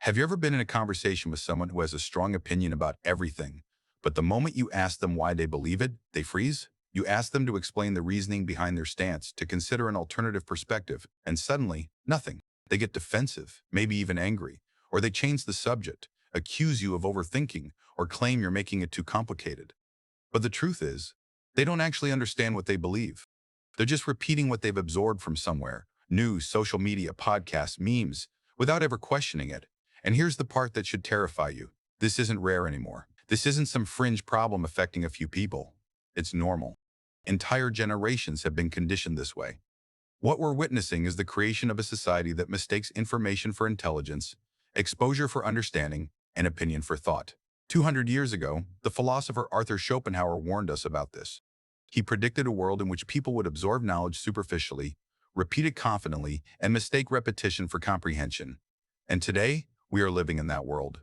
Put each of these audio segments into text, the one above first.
Have you ever been in a conversation with someone who has a strong opinion about everything, but the moment you ask them why they believe it, they freeze? You ask them to explain the reasoning behind their stance, to consider an alternative perspective, and suddenly, nothing. They get defensive, maybe even angry, or they change the subject, accuse you of overthinking, or claim you're making it too complicated. But the truth is, they don't actually understand what they believe. They're just repeating what they've absorbed from somewhere, news, social media, podcasts, memes, without ever questioning it. And here's the part that should terrify you. This isn't rare anymore. This isn't some fringe problem affecting a few people. It's normal. Entire generations have been conditioned this way. What we're witnessing is the creation of a society that mistakes information for intelligence, exposure for understanding, and opinion for thought. 200 years ago, the philosopher Arthur Schopenhauer warned us about this. He predicted a world in which people would absorb knowledge superficially, repeat it confidently, and mistake repetition for comprehension. And today, we are living in that world,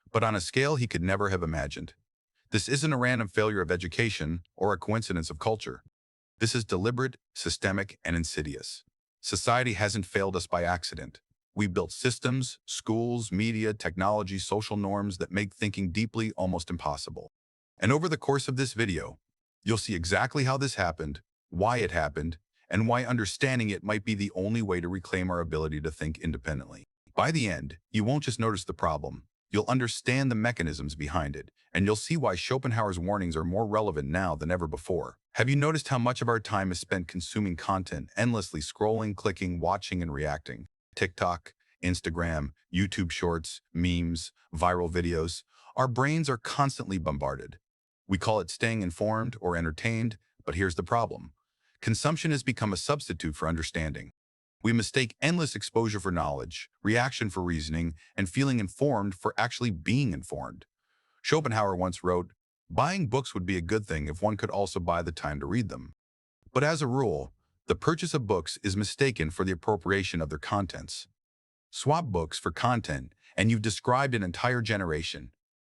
but on a scale he could never have imagined. This isn't a random failure of education or a coincidence of culture. This is deliberate, systemic, and insidious. Society hasn't failed us by accident. We built systems, schools, media, technology, social norms that make thinking deeply almost impossible. And over the course of this video, you'll see exactly how this happened, why it happened, and why understanding it might be the only way to reclaim our ability to think independently. By the end, you won't just notice the problem, you'll understand the mechanisms behind it, and you'll see why Schopenhauer's warnings are more relevant now than ever before. Have you noticed how much of our time is spent consuming content, endlessly scrolling, clicking, watching, and reacting? TikTok, Instagram, YouTube Shorts, memes, viral videos. Our brains are constantly bombarded. We call it staying informed or entertained, but here's the problem. Consumption has become a substitute for understanding. We mistake endless exposure for knowledge, reaction for reasoning, and feeling informed for actually being informed. Schopenhauer once wrote, "Buying books would be a good thing if one could also buy the time to read them." But as a rule, the purchase of books is mistaken for the appropriation of their contents. Swap books for content, and you've described an entire generation.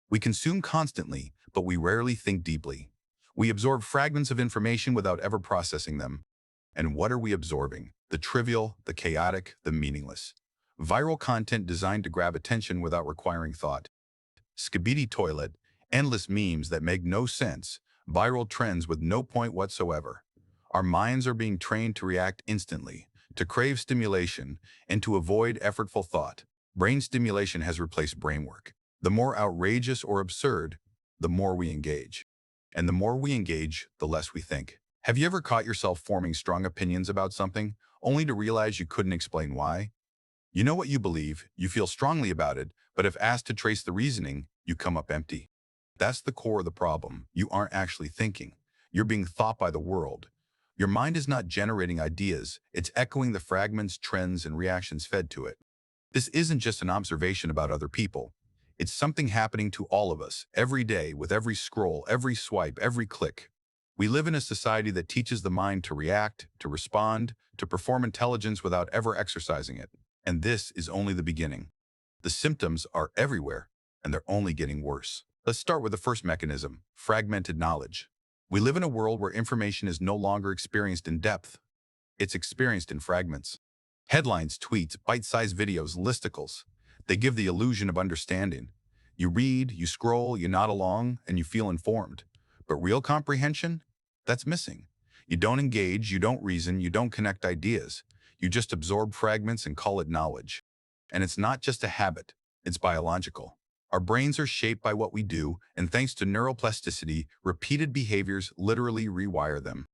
We consume constantly, but we rarely think deeply. We absorb fragments of information without ever processing them. And what are we absorbing? The trivial, the chaotic, the meaningless. Viral content designed to grab attention without requiring thought. Skibidi toilet, endless memes that make no sense, viral trends with no point whatsoever. Our minds are being trained to react instantly, to crave stimulation, and to avoid effortful thought. Brain stimulation has replaced brain work. The more outrageous or absurd, the more we engage. And the more we engage, the less we think. Have you ever caught yourself forming strong opinions about something, only to realize you couldn't explain why? You know what you believe, you feel strongly about it, but if asked to trace the reasoning, you come up empty. That's the core of the problem. You aren't actually thinking. You're being thought by the world. Your mind is not generating ideas, it's echoing the fragments, trends, and reactions fed to it. This isn't just an observation about other people. It's something happening to all of us, every day, with every scroll, every swipe, every click. We live in a society that teaches the mind to react, to respond, to perform intelligence without ever exercising it. And this is only the beginning. The symptoms are everywhere, and they're only getting worse. Let's start with the first mechanism, fragmented knowledge. We live in a world where information is no longer experienced in depth. It's experienced in fragments. Headlines, tweets, bite-sized videos, listicles. They give the illusion of understanding. You read, you scroll, you nod along, and you feel informed. But real comprehension? That's missing. You don't engage, you don't reason, you don't connect ideas. You just absorb fragments and call it knowledge. And it's not just a habit, it's biological. Our brains are shaped by what we do, and thanks to neuroplasticity, repeated behaviors literally rewire them.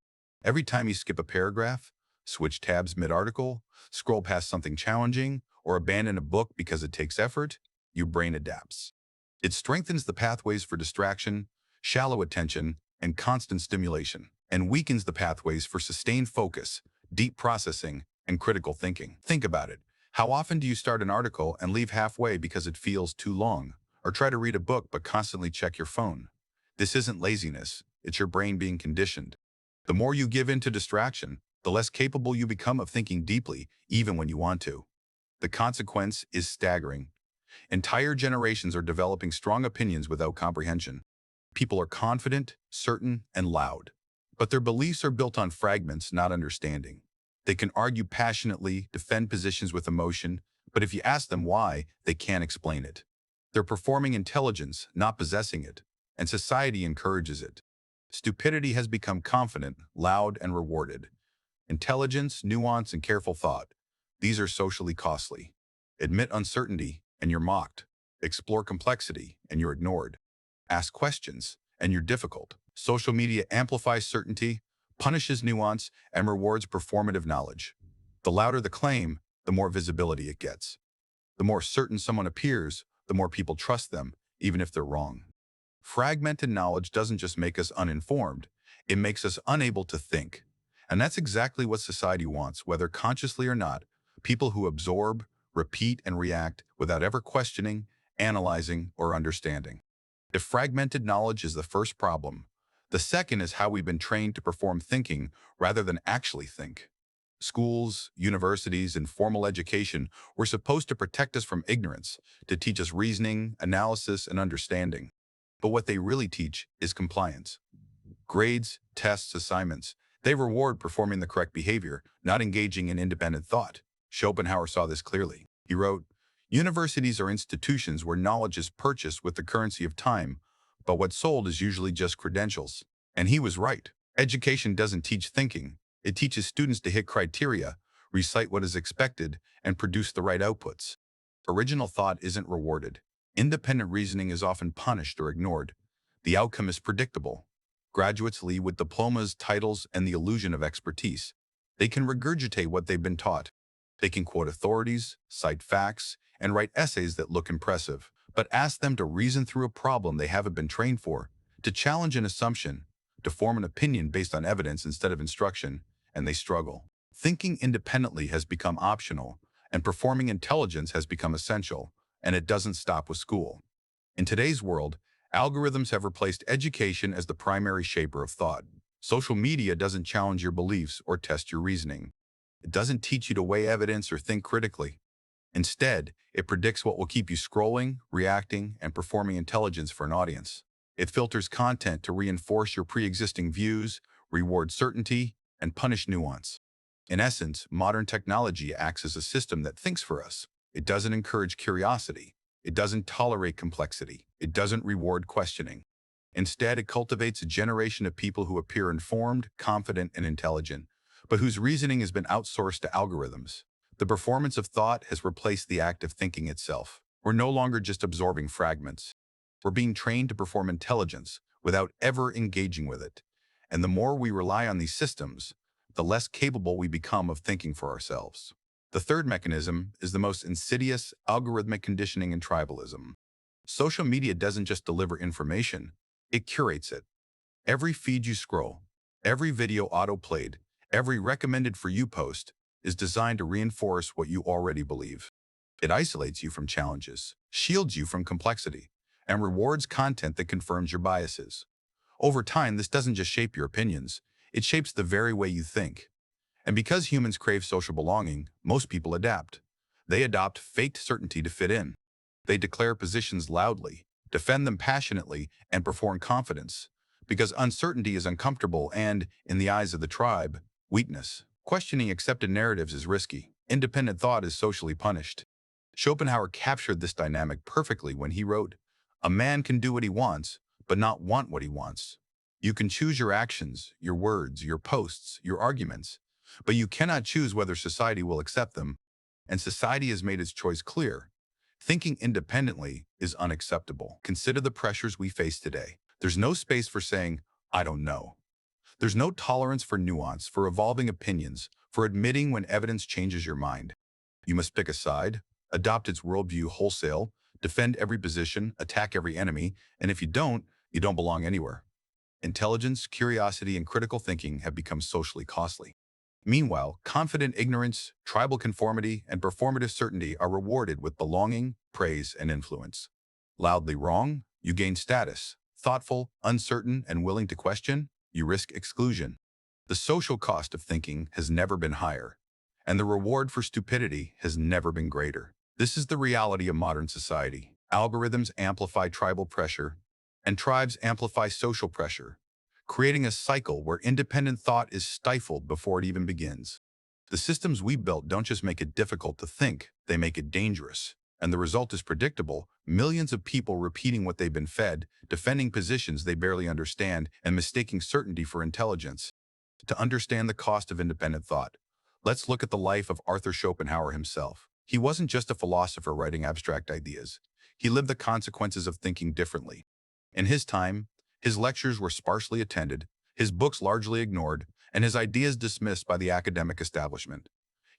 Every time you skip a paragraph, switch tabs mid-article, scroll past something challenging, or abandon a book because it takes effort, your brain adapts. It strengthens the pathways for distraction, shallow attention, and constant stimulation, and weakens the pathways for sustained focus, deep processing, and critical thinking. Think about it. How often do you start an article and leave halfway because it feels too long? Or try to read a book but constantly check your phone? This isn't laziness, it's your brain being conditioned. The more you give in to distraction, the less capable you become of thinking deeply, even when you want to. The consequence is staggering. Entire generations are developing strong opinions without comprehension. People are confident, certain, and loud. But their beliefs are built on fragments, not understanding. They can argue passionately, defend positions with emotion, But if you ask them why, they can't explain it. They're performing intelligence, not possessing it, and society encourages it. Stupidity has become confident, loud, and rewarded. Intelligence, nuance, and careful thought. These are socially costly. Admit uncertainty, and you're mocked. Explore complexity, and you're ignored. Ask questions, and you're difficult. Social media amplifies certainty, punishes nuance, and rewards performative knowledge. The louder the claim, the more visibility it gets. The more certain someone appears, the more people trust them, even if they're wrong. Fragmented knowledge doesn't just make us uninformed, it makes us unable to think. And that's exactly what society wants, whether consciously or not. People who absorb, repeat, and react without ever questioning, analyzing, or understanding. If fragmented knowledge is the first problem, the second is how we've been trained to perform thinking rather than actually think. Schools, universities, and formal education were supposed to protect us from ignorance, to teach us reasoning, analysis, and understanding. But what they really teach is compliance. Grades, tests, assignments, they reward performing the correct behavior, not engaging in independent thought. Schopenhauer saw this clearly. He wrote, "Universities are institutions where knowledge is purchased with the currency of time, but what's sold is usually just credentials." And he was right. Education doesn't teach thinking. It teaches students to hit criteria, recite what is expected, and produce the right outputs. Original thought isn't rewarded. Independent reasoning is often punished or ignored. The outcome is predictable. Graduates leave with diplomas, titles, and the illusion of expertise. They can regurgitate what they've been taught. They can quote authorities, cite facts, and write essays that look impressive. But ask them to reason through a problem they haven't been trained for, to challenge an assumption, to form an opinion based on evidence instead of instruction, and they struggle. Thinking independently has become optional, and performing intelligence has become essential, and it doesn't stop with school. In today's world, algorithms have replaced education as the primary shaper of thought. Social media doesn't challenge your beliefs or test your reasoning. It doesn't teach you to weigh evidence or think critically. Instead, it predicts what will keep you scrolling, reacting, and performing intelligence for an audience. It filters content to reinforce your pre-existing views, reward certainty, and punish nuance. In essence, modern technology acts as a system that thinks for us. It doesn't encourage curiosity. It doesn't tolerate complexity. It doesn't reward questioning. Instead, it cultivates a generation of people who appear informed, confident, and intelligent, but whose reasoning has been outsourced to algorithms. The performance of thought has replaced the act of thinking itself. We're no longer just absorbing fragments. We're being trained to perform intelligence without ever engaging with it. And the more we rely on these systems, the less capable we become of thinking for ourselves. The third mechanism is the most insidious algorithmic conditioning in tribalism. Social media doesn't just deliver information, it curates it. Every feed you scroll, every video auto-played, every recommended for you post is designed to reinforce what you already believe. It isolates you from challenges, shields you from complexity, and rewards content that confirms your biases. Over time, this doesn't just shape your opinions, it shapes the very way you think. And because humans crave social belonging, most people adapt. They adopt faked certainty to fit in. They declare positions loudly, defend them passionately, and perform confidence. Because uncertainty is uncomfortable and, in the eyes of the tribe, weakness. Questioning accepted narratives is risky. Independent thought is socially punished. Schopenhauer captured this dynamic perfectly when he wrote, "A man can do what he wants, but not want what he wants. You can choose your actions, your words, your posts, your arguments, but you cannot choose whether society will accept them, and society has made its choice clear. Thinking independently is unacceptable. Consider the pressures we face today. There's no space for saying, 'I don't know.' There's no tolerance for nuance, for evolving opinions, for admitting when evidence changes your mind. You must pick a side, adopt its worldview wholesale, defend every position, attack every enemy, and if you don't belong anywhere." Intelligence, curiosity, and critical thinking have become socially costly. Meanwhile, confident ignorance, tribal conformity, and performative certainty are rewarded with belonging, praise, and influence. Loudly wrong, you gain status. Thoughtful, uncertain, and willing to question, you risk exclusion. The social cost of thinking has never been higher, and the reward for stupidity has never been greater. This is the reality of modern society. Algorithms amplify tribal pressure, and tribes amplify social pressure, creating a cycle where independent thought is stifled before it even begins. The systems we built don't just make it difficult to think, they make it dangerous. And the result is predictable: millions of people repeating what they've been fed, defending positions they barely understand, and mistaking certainty for intelligence. To understand the cost of independent thought, let's look at the life of Arthur Schopenhauer himself. He wasn't just a philosopher writing abstract ideas. He lived the consequences of thinking differently. In his time, his lectures were sparsely attended, his books largely ignored, and his ideas dismissed by the academic establishment.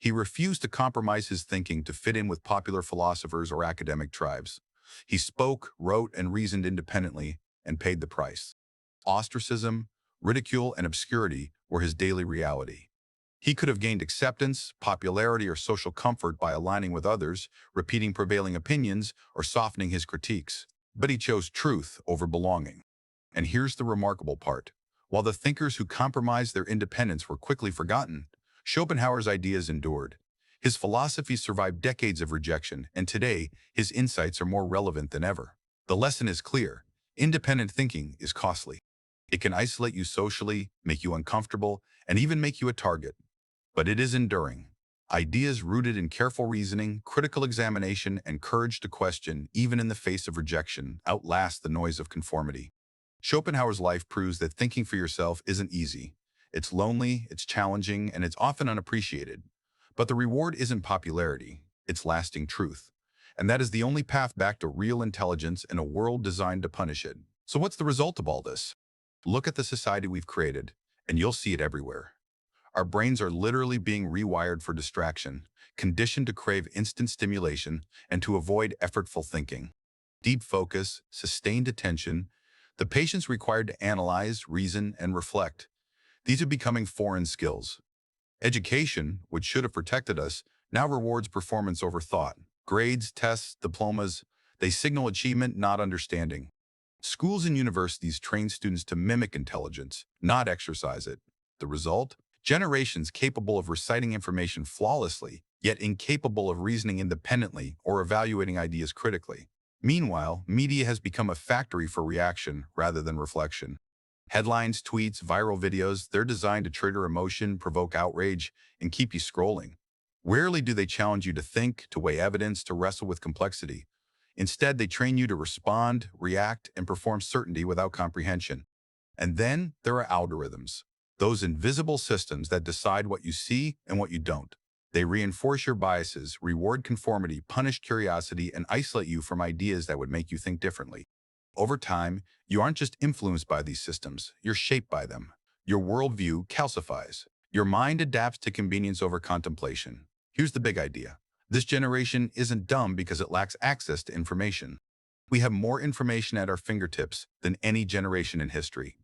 He refused to compromise his thinking to fit in with popular philosophers or academic tribes. He spoke, wrote, and reasoned independently, and paid the price. Ostracism, ridicule, and obscurity were his daily reality. He could have gained acceptance, popularity, or social comfort by aligning with others, repeating prevailing opinions, or softening his critiques. But he chose truth over belonging. And here's the remarkable part. While the thinkers who compromised their independence were quickly forgotten, Schopenhauer's ideas endured. His philosophy survived decades of rejection, and today, his insights are more relevant than ever. The lesson is clear: independent thinking is costly. It can isolate you socially, make you uncomfortable, and even make you a target. But it is enduring. Ideas rooted in careful reasoning, critical examination, and courage to question, even in the face of rejection, outlast the noise of conformity. Schopenhauer's life proves that thinking for yourself isn't easy. It's lonely, it's challenging, and it's often unappreciated. But the reward isn't popularity, it's lasting truth. And that is the only path back to real intelligence in a world designed to punish it. So what's the result of all this? Look at the society we've created, and you'll see it everywhere. Our brains are literally being rewired for distraction, conditioned to crave instant stimulation and to avoid effortful thinking. Deep focus, sustained attention, the patience required to analyze, reason, and reflect. These are becoming foreign skills. Education, which should have protected us, now rewards performance over thought. Grades, tests, diplomas, they signal achievement, not understanding. Schools and universities train students to mimic intelligence, not exercise it. The result? Generations capable of reciting information flawlessly, yet incapable of reasoning independently or evaluating ideas critically. Meanwhile, media has become a factory for reaction rather than reflection. Headlines, tweets, viral videos, they're designed to trigger emotion, provoke outrage, and keep you scrolling. Rarely do they challenge you to think, to weigh evidence, to wrestle with complexity. Instead, they train you to respond, react, and perform certainty without comprehension. And then there are algorithms, those invisible systems that decide what you see and what you don't. They reinforce your biases, reward conformity, punish curiosity, and isolate you from ideas that would make you think differently. Over time, you aren't just influenced by these systems, you're shaped by them. Your worldview calcifies. Your mind adapts to convenience over contemplation. Here's the big idea. This generation isn't dumb because it lacks access to information. We have more information at our fingertips than any generation in history.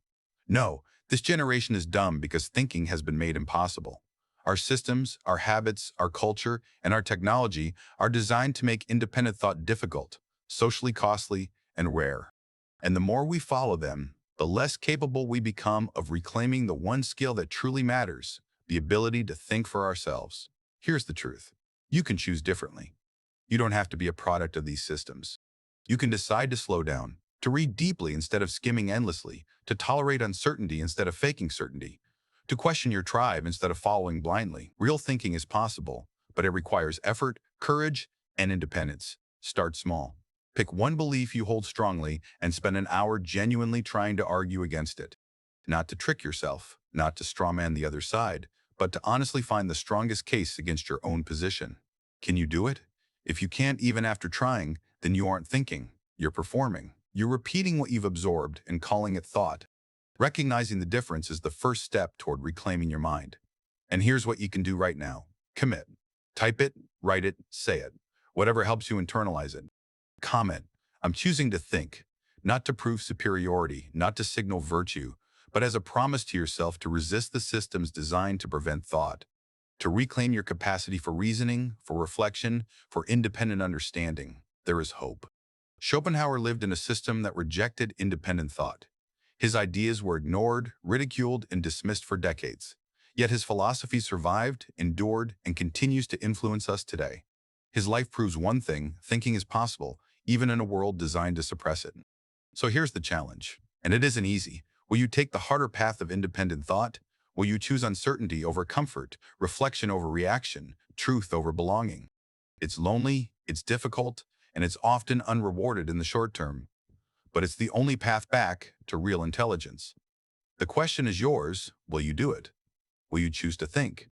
No, this generation is dumb because thinking has been made impossible. Our systems, our habits, our culture, and our technology are designed to make independent thought difficult, socially costly, and rare. And the more we follow them, the less capable we become of reclaiming the one skill that truly matters: the ability to think for ourselves. Here's the truth. You can choose differently. You don't have to be a product of these systems. You can decide to slow down, to read deeply instead of skimming endlessly, to tolerate uncertainty instead of faking certainty, to question your tribe instead of following blindly. Real thinking is possible, but it requires effort, courage, and independence. Start small. Pick one belief you hold strongly and spend an hour genuinely trying to argue against it. Not to trick yourself, not to strawman the other side, but to honestly find the strongest case against your own position. Can you do it? If you can't even after trying, then you aren't thinking. You're performing. You're repeating what you've absorbed and calling it thought. Recognizing the difference is the first step toward reclaiming your mind. And here's what you can do right now. Commit. Type it, write it, say it. Whatever helps you internalize it. Comment: I'm choosing to think, not to prove superiority, not to signal virtue, but as a promise to yourself to resist the systems designed to prevent thought, to reclaim your capacity for reasoning, for reflection, for independent understanding. There is hope. Schopenhauer lived in a system that rejected independent thought. His ideas were ignored, ridiculed, and dismissed for decades. Yet his philosophy survived, endured, and continues to influence us today. His life proves one thing: thinking is possible, even in a world designed to suppress it. So here's the challenge, and it isn't easy. Will you take the harder path of independent thought? Will you choose uncertainty over comfort, reflection over reaction, truth over belonging? It's lonely, it's difficult, and it's often unrewarded in the short term. But it's the only path back to real intelligence. The question is yours. Will you do it? Will you choose to think?